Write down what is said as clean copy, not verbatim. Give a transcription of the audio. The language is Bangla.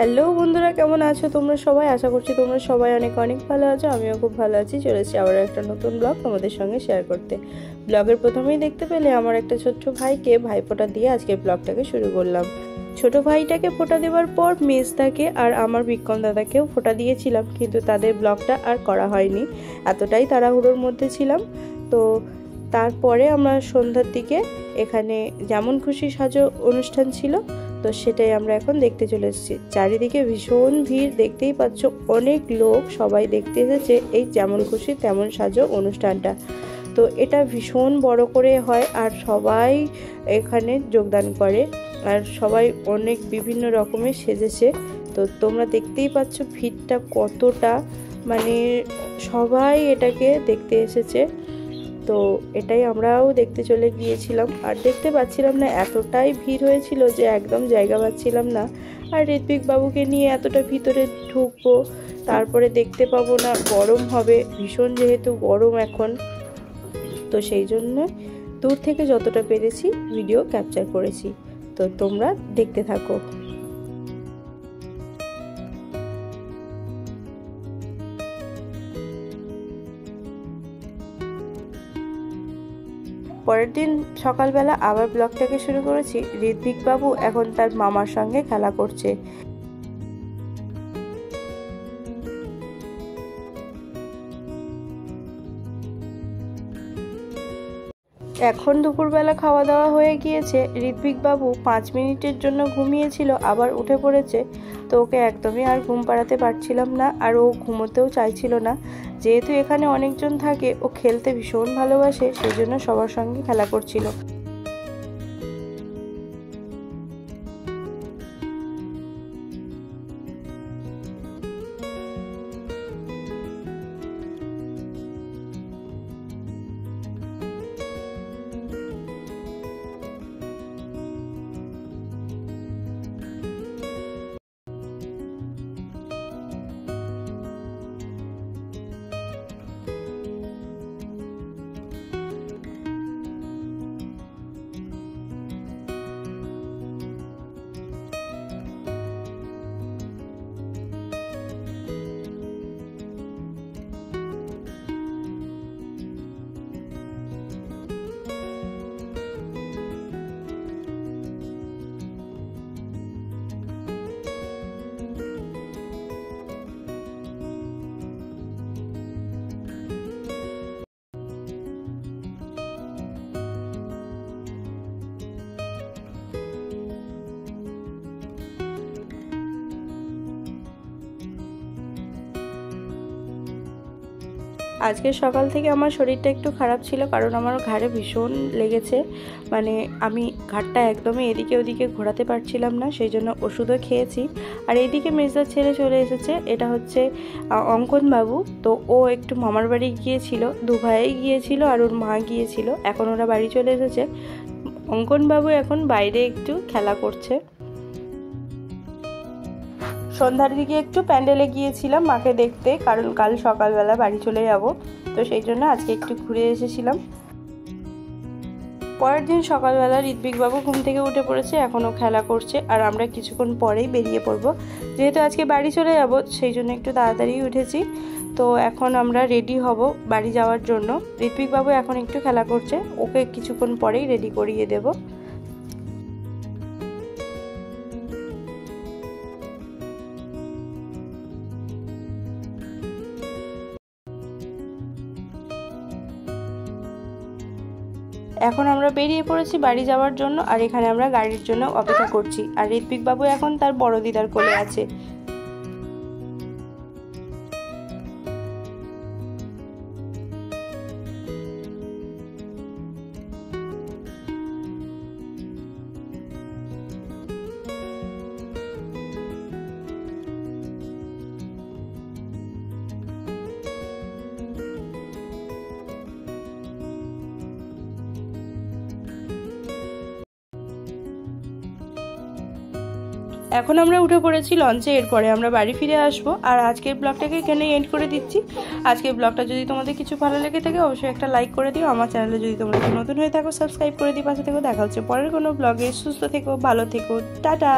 হ্যালো বন্ধুরা, কেমন আছো তোমরা সবাই? আশা করছি তোমরা সবাই অনেক অনেক ভালো আছো। আমিও খুব ভালো আছি। চলেছি আবার একটা নতুন ব্লগ তোমাদের সঙ্গে শেয়ার করতে। ব্লগের প্রথমেই দেখতে পেলে আমার একটা ছোট্ট ভাইকে ভাইফোঁটা দিয়ে আজকে ব্লগটাকে শুরু করলাম। ছোট ভাইটাকে ফোঁটা দেওয়ার পর মেজদাকে আর আমার বিক্রম দাদাকেও ফোঁটা দিয়েছিলাম, কিন্তু তাদের ব্লগটা আর করা হয়নি, এতটাই তাড়াহুড়োর মধ্যে ছিলাম। তো তারপরে আমরা সন্ধ্যার দিকে এখানে যেমন খুশি সাজো অনুষ্ঠান ছিল, তো সেটাই আমরা এখন দেখতে চলে এসেছি। চারিদিকে ভীষণ ভিড়, দেখতেই পাচ্ছ অনেক লোক, সবাই দেখতে এসেছে এই যেমন খুশি তেমন সাজো অনুষ্ঠানটা। তো এটা ভীষণ বড় করে হয় আর সবাই এখানে যোগদান করে আর সবাই অনেক বিভিন্ন রকমের সেজেছে। তো তোমরা দেখতেই পাচ্ছ ভিড়টা কতটা, মানে সবাই এটাকে দেখতে এসেছে। তো এটাই আমরাও দেখতে চলে গিয়েছিলাম আর দেখতে পাচ্ছিলাম না, এতটাই ভিড় হয়েছিল যে একদম জায়গা পাচ্ছিলাম না। আর ঋত্বিক বাবুকে নিয়ে এতটা ভিতরে ঢুকবো, তারপরে দেখতে পাবো না, গরম হবে ভীষণ, যেহেতু গরম এখন, তো সেই জন্য দূর থেকে যতটা পেরেছি ভিডিও ক্যাপচার করেছি। তো তোমরা দেখতে থাকো। পরের দিন সকালবেলা আবার ব্লগটাকে শুরু করেছি। ঋত্বিক বাবু এখন তার মামার সঙ্গে খেলা করছে। এখন দুপুরবেলা খাওয়া দাওয়া হয়ে গিয়েছে। ঋত্বিক বাবু 5 মিনিটের জন্য ঘুমিয়েছিল, আবার উঠে পড়েছে। তো ওকে একদমই আর ঘুম পাড়াতে পারছিলাম না, আর ও ঘুমোতেও চাইছিল না। যেহেতু এখানে অনেকজন থাকে, ও খেলতে ভীষণ ভালোবাসে, সেই জন্য সবার সঙ্গে খেলা করছিল। আজকে সকাল থেকে আমার শরীরটা একটু খারাপ ছিল, কারণ আমার ঘাড়ে ভীষণ লেগেছে, মানে আমি ঘাড়টা একদমই এদিকে ওদিকে ঘোরাতে পারছিলাম না, সেই জন্য ওষুধও খেয়েছি। আর এইদিকে মেজদার ছেলে চলে এসেছে, এটা হচ্ছে অঙ্কন বাবু। তো ও একটু মামার বাড়ি গিয়েছিল, দু ভাই গিয়েছিল আর ওর মা গিয়েছিল, এখন ওরা বাড়ি চলে এসেছে। অঙ্কন বাবু এখন বাইরে একটু খেলা করছে। সন্ধ্যার দিকে একটু প্যান্ডেলে গিয়েছিলাম মাকে দেখতে, কারণ কাল সকালবেলা বাড়ি চলে যাব, তো সেই জন্য আজকে একটু ঘুরে এসেছিলাম। পরের দিন সকালবেলা ঋত্বিক বাবু ঘুম থেকে উঠে পড়েছে, এখনও খেলা করছে আর আমরা কিছুক্ষণ পরেই বেরিয়ে পড়ব। যেহেতু আজকে বাড়ি চলে যাব, সেই জন্য একটু তাড়াতাড়ি উঠেছি। তো এখন আমরা রেডি হব বাড়ি যাওয়ার জন্য। ঋত্বিক বাবু এখন একটু খেলা করছে, ওকে কিছুক্ষণ পরেই রেডি করিয়ে দেব। এখন আমরা বেরিয়ে পড়েছি বাড়ি যাওয়ার জন্য, আর এখানে আমরা গাড়ির জন্য অপেক্ষা করছি। আর ঋত্বিক বাবু এখন তার বড় দিদার কোলে আছে। এখন আমরা উঠে পড়েছি লঞ্চে, এরপরে আমরা বাড়ি ফিরে আসব। আর আজকের ব্লগটাকে এখানে এন্ড করে দিচ্ছি। আজকের ব্লগটা যদি তোমাদের কিছু ভালো লেগে থাকে, অবশ্যই একটা লাইক করে দিও। আমার চ্যানেলে যদি তোমরা নতুন হয়ে থাকো, সাবস্ক্রাইব করে দিও পাশে থেকো। দেখা হচ্ছে পরের কোনো ব্লগে। সুস্থ থেকো, ভালো থেকো, টাটা।